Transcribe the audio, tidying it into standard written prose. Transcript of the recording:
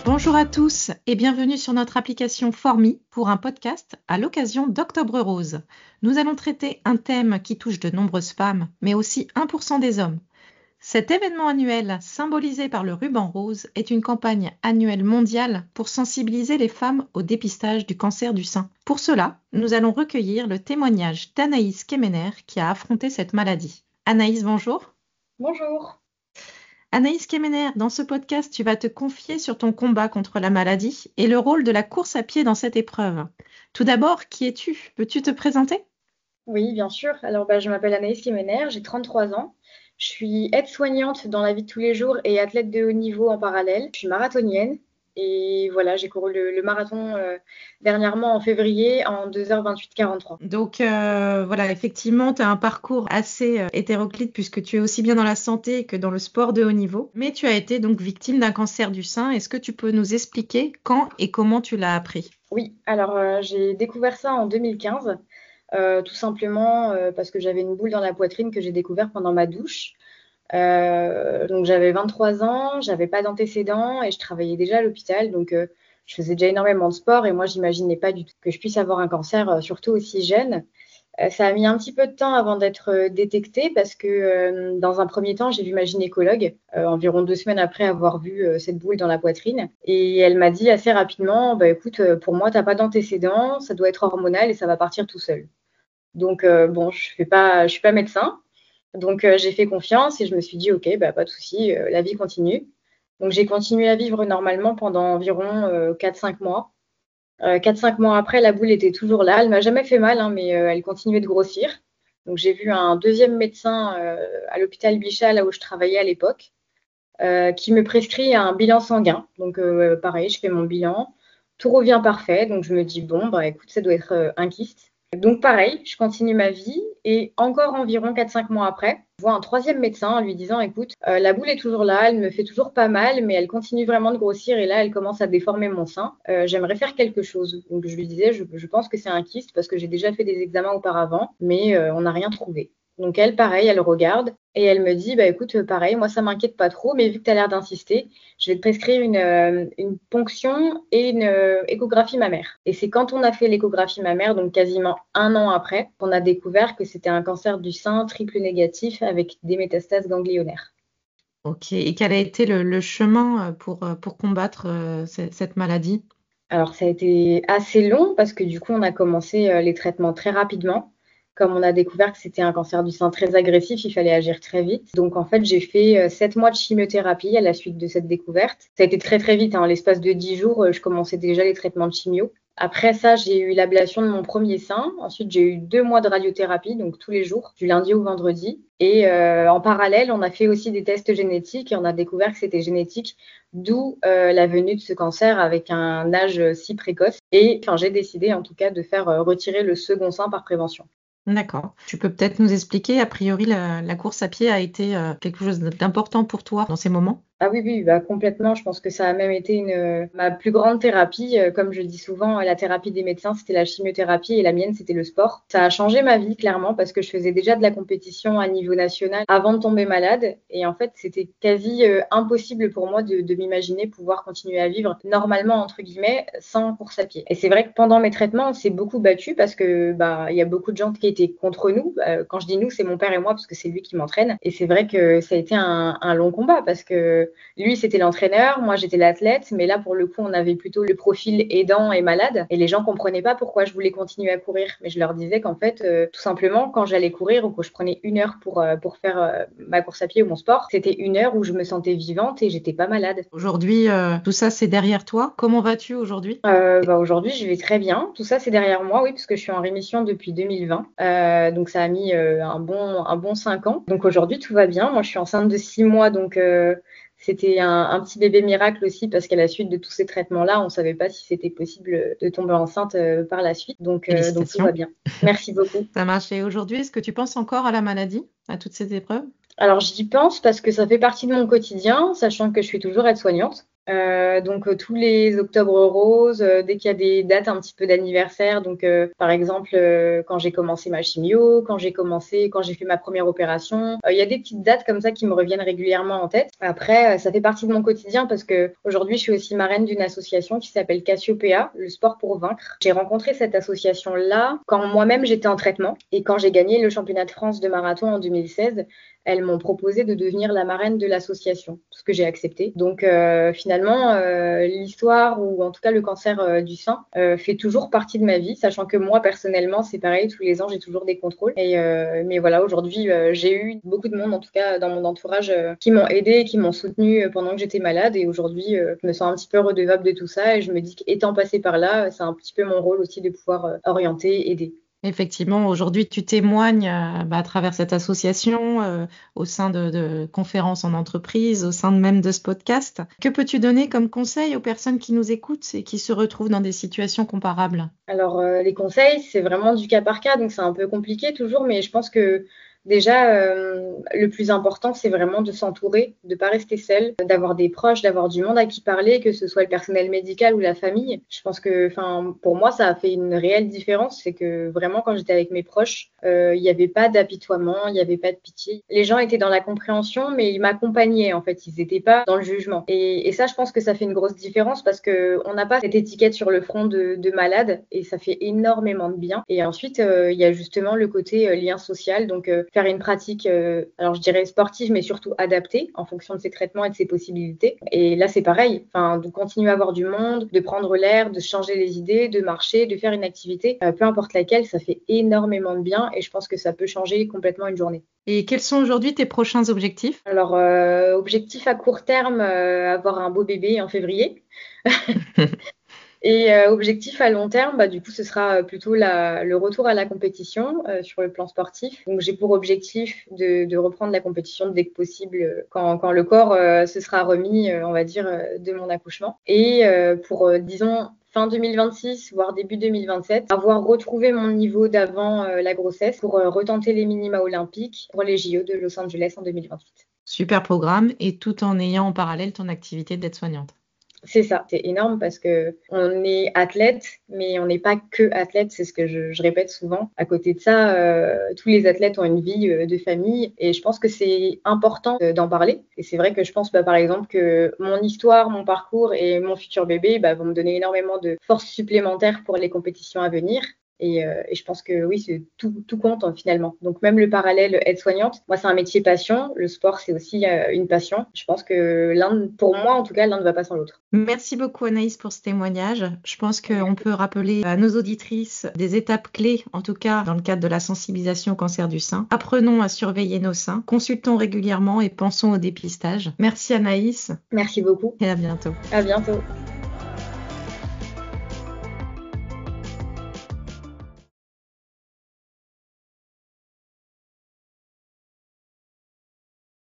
Bonjour à tous et bienvenue sur notre application Formi pour un podcast à l'occasion d'Octobre Rose. Nous allons traiter un thème qui touche de nombreuses femmes, mais aussi 1% des hommes. Cet événement annuel, symbolisé par le ruban rose, est une campagne annuelle mondiale pour sensibiliser les femmes au dépistage du cancer du sein. Pour cela, nous allons recueillir le témoignage d'Anaïs Kemener qui a affronté cette maladie. Anaïs, bonjour. Bonjour. Anaïs Kemener, dans ce podcast, tu vas te confier sur ton combat contre la maladie et le rôle de la course à pied dans cette épreuve. Tout d'abord, qui es-tu? Peux-tu te présenter? Oui, bien sûr. Alors, je m'appelle Anaïs Kemener, j'ai 33 ans. Je suis aide-soignante dans la vie de tous les jours et athlète de haut niveau en parallèle. Je suis marathonienne et voilà, j'ai couru le marathon dernièrement en février en 2h28,43. Donc voilà, effectivement, tu as un parcours assez hétéroclite puisque tu es aussi bien dans la santé que dans le sport de haut niveau. Mais tu as été donc victime d'un cancer du sein. Est-ce que tu peux nous expliquer quand et comment tu l'as appris? Oui, alors j'ai découvert ça en 2015, tout simplement parce que j'avais une boule dans la poitrine que j'ai découvert pendant ma douche. Donc j'avais 23 ans, j'avais pas d'antécédents et je travaillais déjà à l'hôpital. Donc je faisais déjà énormément de sport et moi j'imaginais pas du tout que je puisse avoir un cancer, surtout aussi jeune. Ça a mis un petit peu de temps avant d'être détecté parce que dans un premier temps, j'ai vu ma gynécologue environ 2 semaines après avoir vu cette boule dans la poitrine. Et elle m'a dit assez rapidement, écoute, pour moi, t'as pas d'antécédents, ça doit être hormonal et ça va partir tout seul. Donc bon, je suis pas médecin. Donc j'ai fait confiance et je me suis dit, ok, pas de souci, la vie continue. Donc j'ai continué à vivre normalement pendant environ 4-5 mois. 4-5 mois après, la boule était toujours là. Elle m'a jamais fait mal, hein, mais elle continuait de grossir. Donc j'ai vu un deuxième médecin à l'hôpital Bichat, là où je travaillais à l'époque, qui me prescrit un bilan sanguin. Donc pareil, je fais mon bilan. Tout revient parfait. Donc je me dis, bon, écoute, ça doit être un kyste. Donc pareil, je continue ma vie et encore environ 4-5 mois après, je vois un troisième médecin en lui disant, écoute, la boule est toujours là, elle me fait toujours pas mal, mais elle continue vraiment de grossir et là, elle commence à déformer mon sein. J'aimerais faire quelque chose. Donc je lui disais, je pense que c'est un kyste parce que j'ai déjà fait des examens auparavant, mais on n'a rien trouvé. Donc elle, pareil, elle regarde et elle me dit, écoute, pareil, moi ça m'inquiète pas trop, mais vu que tu as l'air d'insister, je vais te prescrire une ponction et une échographie mammaire. Et c'est quand on a fait l'échographie mammaire, donc quasiment 1 an après, qu'on a découvert que c'était un cancer du sein triple négatif avec des métastases ganglionnaires. Ok, et quel a été le chemin pour combattre cette maladie? Alors ça a été assez long parce que du coup on a commencé les traitements très rapidement. Comme on a découvert que c'était un cancer du sein très agressif, il fallait agir très vite. Donc en fait j'ai fait 7 mois de chimiothérapie à la suite de cette découverte. Ça a été très très vite, hein. En l'espace de 10 jours, je commençais déjà les traitements de chimio. Après ça, j'ai eu l'ablation de mon premier sein. Ensuite, j'ai eu 2 mois de radiothérapie, donc tous les jours, du lundi au vendredi. Et en parallèle, on a fait aussi des tests génétiques et on a découvert que c'était génétique, d'où la venue de ce cancer avec un âge si précoce. Et enfin, j'ai décidé en tout cas de faire retirer le second sein par prévention. D'accord. Tu peux peut-être nous expliquer, a priori, la course à pied a été quelque chose d'important pour toi dans ces moments? Ah oui, oui, complètement. Je pense que ça a même été ma plus grande thérapie. Comme je dis souvent, la thérapie des médecins, c'était la chimiothérapie et la mienne, c'était le sport. Ça a changé ma vie, clairement, parce que je faisais déjà de la compétition à niveau national avant de tomber malade. Et en fait, c'était quasi impossible pour moi de m'imaginer pouvoir continuer à vivre normalement, entre guillemets, sans course à pied. Et c'est vrai que pendant mes traitements, on s'est beaucoup battu parce que il y a beaucoup de gens qui étaient contre nous. Quand je dis nous, c'est mon père et moi, parce que c'est lui qui m'entraîne. Et c'est vrai que ça a été un long combat parce que lui, c'était l'entraîneur, moi, j'étais l'athlète, mais là, pour le coup, on avait plutôt le profil aidant et malade. Et les gens comprenaient pas pourquoi je voulais continuer à courir. Mais je leur disais qu'en fait, tout simplement, quand j'allais courir ou que je prenais 1 heure pour faire ma course à pied ou mon sport, c'était 1 heure où je me sentais vivante et j'étais pas malade. Aujourd'hui, tout ça, c'est derrière toi. Comment vas-tu aujourd'hui? Aujourd'hui, je vais très bien. Tout ça, c'est derrière moi, oui, parce que je suis en rémission depuis 2020. Donc, ça a mis un bon 5 ans. Donc, aujourd'hui, tout va bien. Moi, je suis enceinte de 6 mois, donc c'était un petit bébé miracle aussi, parce qu'à la suite de tous ces traitements-là, on ne savait pas si c'était possible de tomber enceinte par la suite. Donc, tout va Félicitations. bien. Merci beaucoup. Ça marche. Et aujourd'hui, est-ce que tu penses encore à la maladie, à toutes ces épreuves? Alors, j'y pense parce que ça fait partie de mon quotidien, sachant que je suis toujours aide-soignante. Donc tous les octobres roses, dès qu'il y a des dates un petit peu d'anniversaire, donc par exemple quand j'ai commencé ma chimio, quand j'ai fait ma première opération, il y a des petites dates comme ça qui me reviennent régulièrement en tête. Après, ça fait partie de mon quotidien parce que aujourd'hui je suis aussi marraine d'une association qui s'appelle Cassiopéa, le sport pour vaincre. J'ai rencontré cette association-là quand moi-même j'étais en traitement et quand j'ai gagné le championnat de France de marathon en 2016. Elles m'ont proposé de devenir la marraine de l'association, ce que j'ai accepté. Donc finalement, l'histoire ou en tout cas le cancer du sein fait toujours partie de ma vie, sachant que moi personnellement, c'est pareil, tous les ans j'ai toujours des contrôles. Mais voilà, aujourd'hui, j'ai eu beaucoup de monde, en tout cas dans mon entourage, qui m'ont aidé et qui m'ont soutenu pendant que j'étais malade. Et aujourd'hui, je me sens un petit peu redevable de tout ça et je me dis qu'étant passée par là, c'est un petit peu mon rôle aussi de pouvoir orienter, aider. Effectivement, aujourd'hui, tu témoignes à travers cette association, au sein de conférences en entreprise, au sein même de ce podcast. Que peux-tu donner comme conseil aux personnes qui nous écoutent et qui se retrouvent dans des situations comparables? Alors, les conseils, c'est vraiment du cas par cas, donc c'est un peu compliqué toujours, mais je pense que déjà, le plus important, c'est vraiment de s'entourer, de ne pas rester seul, d'avoir des proches, d'avoir du monde à qui parler, que ce soit le personnel médical ou la famille. Je pense que, pour moi, ça a fait une réelle différence. C'est que vraiment, quand j'étais avec mes proches, il n'y avait pas d'apitoiement, il n'y avait pas de pitié. Les gens étaient dans la compréhension, mais ils m'accompagnaient, en fait. Ils n'étaient pas dans le jugement. Et ça, je pense que ça fait une grosse différence parce qu'on n'a pas cette étiquette sur le front de malade et ça fait énormément de bien. Et ensuite, il y a justement le côté lien social. Donc, faire une pratique, alors je dirais sportive, mais surtout adaptée en fonction de ses traitements et de ses possibilités. Et là, c'est pareil, de continuer à avoir du monde, de prendre l'air, de changer les idées, de marcher, de faire une activité, peu importe laquelle, ça fait énormément de bien et je pense que ça peut changer complètement une journée. Et quels sont aujourd'hui tes prochains objectifs? Alors, objectif à court terme, avoir un beau bébé en février. Et objectif à long terme, du coup, ce sera plutôt le retour à la compétition sur le plan sportif. Donc, j'ai pour objectif de reprendre la compétition dès que possible quand le corps se sera remis, on va dire, de mon accouchement. Et pour, disons, fin 2026, voire début 2027, avoir retrouvé mon niveau d'avant la grossesse pour retenter les minima olympiques pour les JO de Los Angeles en 2028. Super programme et tout en ayant en parallèle ton activité d'aide-soignante. C'est ça, c'est énorme parce que on est athlète, mais on n'est pas que athlète, c'est ce que je répète souvent. À côté de ça, tous les athlètes ont une vie de famille et je pense que c'est important d'en parler. Et c'est vrai que je pense par exemple que mon histoire, mon parcours et mon futur bébé vont me donner énormément de force supplémentaire pour les compétitions à venir. Et je pense que oui, c'est tout compte finalement. Donc même le parallèle aide-soignante, moi c'est un métier passion, le sport c'est aussi une passion. Je pense que pour moi en tout cas, l'un ne va pas sans l'autre. Merci beaucoup Anaïs pour ce témoignage. Je pense qu'on peut rappeler à nos auditrices des étapes clés, en tout cas dans le cadre de la sensibilisation au cancer du sein. Apprenons à surveiller nos seins, consultons régulièrement et pensons au dépistage. Merci Anaïs. Merci beaucoup. Et à bientôt. À bientôt.